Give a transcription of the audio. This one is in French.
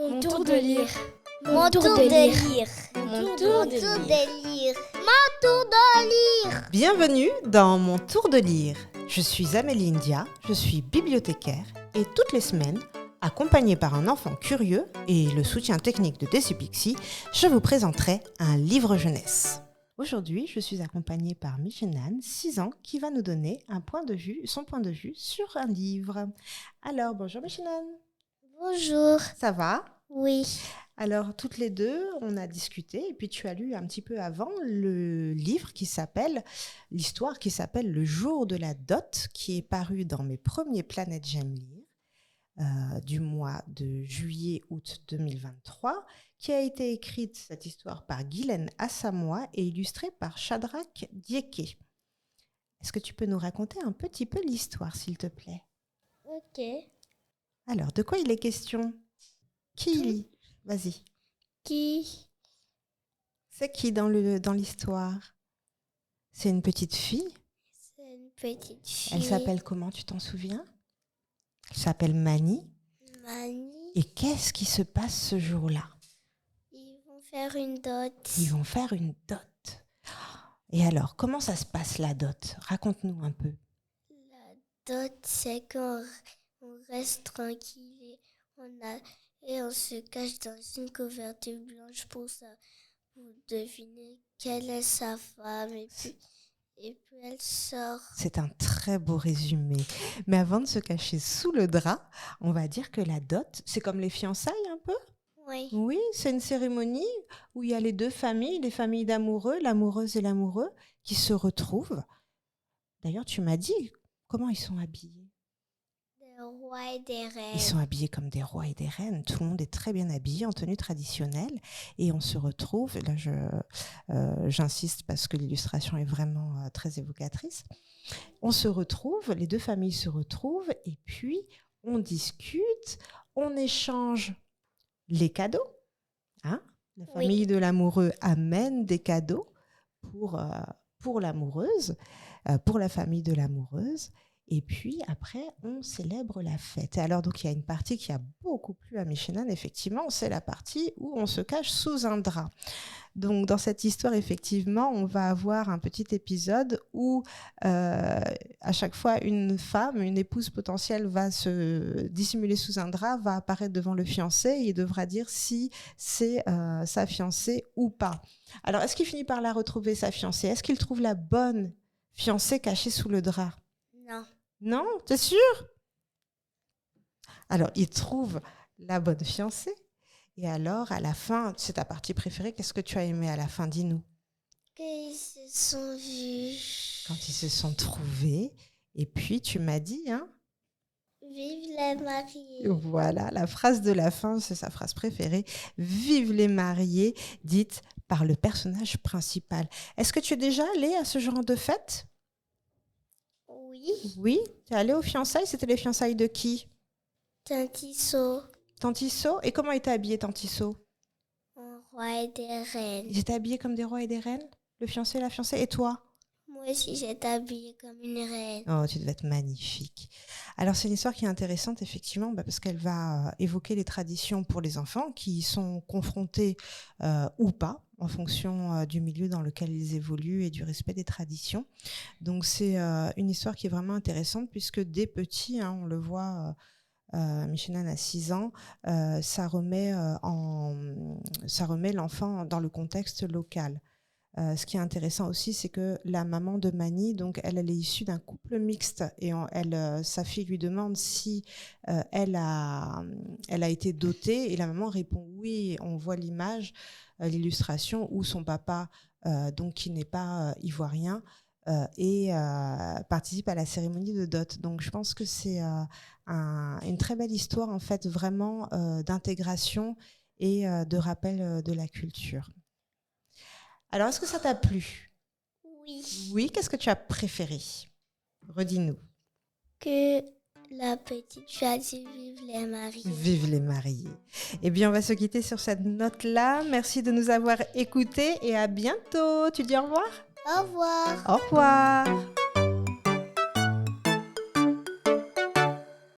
Mon tour de lire. Mon tour de lire. Mon tour de lire. Mon tour de lire. Bienvenue dans Mon tour de lire. Je suis Amélie India, je suis bibliothécaire et toutes les semaines, accompagnée par un enfant curieux et le soutien technique de Decipixi, je vous présenterai un livre jeunesse. Aujourd'hui, je suis accompagnée par Michenan, 6 ans, qui va nous donner son point de vue sur un livre. Alors, bonjour Michenan. Bonjour. Ça va ? Oui. Alors, toutes les deux, on a discuté et puis tu as lu un petit peu avant le livre l'histoire qui s'appelle Le jour de la dot, qui est paru dans mes premiers Planètes J'aime lire du mois de juillet-août 2023, qui a été écrite, cette histoire, par Guylaine Assamoah et illustrée par Shadrach Dieke. Est-ce que tu peux nous raconter un petit peu l'histoire, s'il te plaît ? Ok. Alors, de quoi il est question ? Qui lit ? Vas-y. Qui? C'est qui dans l'histoire ? C'est une petite fille ? C'est une petite fille. Elle s'appelle comment, tu t'en souviens ? Elle s'appelle Mani. Mani. Et qu'est-ce qui se passe ce jour-là ? Ils vont faire une dot. Ils vont faire une dot. Et alors, comment ça se passe la dot ? Raconte-nous un peu. La dot, c'est quand on reste tranquille et on se cache dans une couverture blanche pour deviner quelle est sa femme. Et puis elle sort. C'est un très beau résumé. Mais avant de se cacher sous le drap, on va dire que la dot, c'est comme les fiançailles un peu ? Oui. Oui, c'est une cérémonie où il y a les deux familles, les familles d'amoureux, l'amoureuse et l'amoureux, qui se retrouvent. D'ailleurs, tu m'as dit comment ils sont habillés. Des rois et des reines. Ils sont habillés comme des rois et des reines. Tout le monde est très bien habillé en tenue traditionnelle. Et on se retrouve, là j'insiste parce que l'illustration est vraiment très évocatrice. On se retrouve, les deux familles se retrouvent et puis on discute, on échange les cadeaux. Hein ? La famille de l'amoureux amène des cadeaux pour l'amoureuse, pour la famille de l'amoureuse. Et puis après, on célèbre la fête. Et alors, donc, il y a une partie qui a beaucoup plu à Michenan, effectivement, c'est la partie où on se cache sous un drap. Donc, dans cette histoire, effectivement, on va avoir un petit épisode où, à chaque fois, une femme, une épouse potentielle va se dissimuler sous un drap, va apparaître devant le fiancé et il devra dire si c'est sa fiancée ou pas. Alors, est-ce qu'il finit par la retrouver, sa fiancée ? Est-ce qu'il trouve la bonne fiancée cachée sous le drap ? Non. Non, t'es sûr ? Alors, il trouve la bonne fiancée. Et alors, à la fin, c'est ta partie préférée. Qu'est-ce que tu as aimé à la fin ? Dis-nous. Qu'ils se sont vus. Quand ils se sont trouvés. Et puis, tu m'as dit, hein ? Vive les mariés. Voilà, la phrase de la fin, c'est sa phrase préférée. Vive les mariés, dite par le personnage principal. Est-ce que tu es déjà allée à ce genre de fête ? Oui. Oui, tu es allée aux fiançailles. C'était les fiançailles de qui ? Tantisso. Tantisso. Et comment était habillé Tantisso ? Un roi et des reines. Ils étaient habillés comme des rois et des reines ? Le fiancé, la fiancée. Et toi ? Moi aussi, j'étais habillée comme une reine. Oh, tu devais être magnifique. Alors, c'est une histoire qui est intéressante, effectivement, parce qu'elle va évoquer les traditions pour les enfants qui sont confrontés ou pas, en fonction du milieu dans lequel ils évoluent et du respect des traditions. Donc, c'est une histoire qui est vraiment intéressante, puisque dès petit, on le voit... Michenan a 6 ans, ça remet l'enfant dans le contexte local. Ce qui est intéressant aussi, c'est que la maman de Mani, donc elle est issue d'un couple mixte et sa fille lui demande si elle a été dotée et la maman répond oui. On voit l'illustration où son papa, donc qui n'est pas ivoirien, participe à la cérémonie de dot. Donc je pense que c'est une très belle histoire en fait, vraiment d'intégration et de rappel de la culture. Alors, est-ce que ça t'a plu ? Oui. Oui, qu'est-ce que tu as préféré ? Redis-nous. Que la petite fille a dit vive les mariés. Vive les mariés. Eh bien, on va se quitter sur cette note-là. Merci de nous avoir écoutés et à bientôt. Tu dis au revoir ? Au revoir. Au revoir.